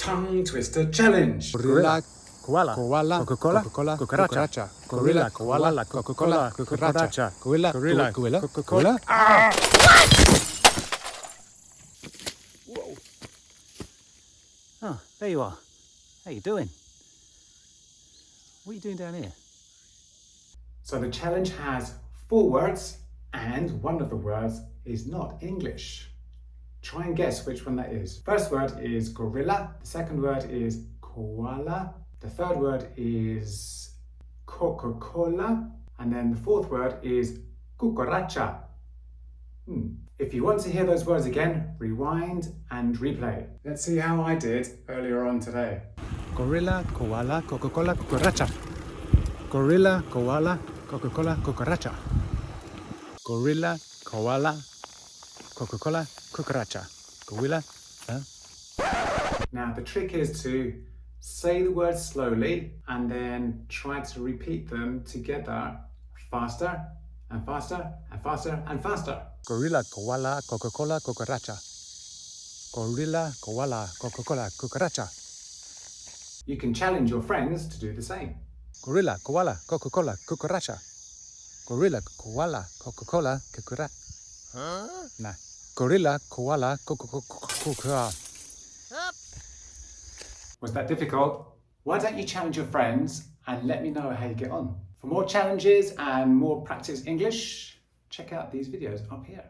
Tongue twister challenge. Gorilla, Koala. koala, Coca-Cola. Coca-Cola, Cucaracha. cucaracha. Gorilla, koala, Coca-Cola. Coca-Cola, Cucaracha. cucaracha. Gorilla, Gorilla, gorilla, Coca-Cola. gorilla. Whoa. Oh, there you are. How you doing? What are you doing down here? So the challenge has 4 words and one of the words is not English. Try and guess which one that is. First word is gorilla. The second word is koala. The third word is Coca-Cola. And then the fourth word is cucaracha. If you want to hear those words again, rewind and replay. Let's see how I did earlier on today. Gorilla, koala, Coca-Cola, cucaracha. Gorilla, koala, Coca-Cola, cucaracha. Gorilla, koala, Coca-Cola, cucaracha. Gorilla, Now the trick is to say the words slowly and then try to repeat them together faster and faster and faster and faster. Gorilla, koala, Coca-Cola, cucaracha. Gorilla, koala, Coca-Cola, cucaracha. You can challenge your friends to do the same. Gorilla, koala, Coca-Cola, cucaracha. Gorilla, koala, Coca-Cola, cucaracha. Nah. Gorilla, koala, Coca-Cola. Was that difficult? Why don't you challenge your friends and let me know how you get on. For more challenges and more practice English, check out these videos up here.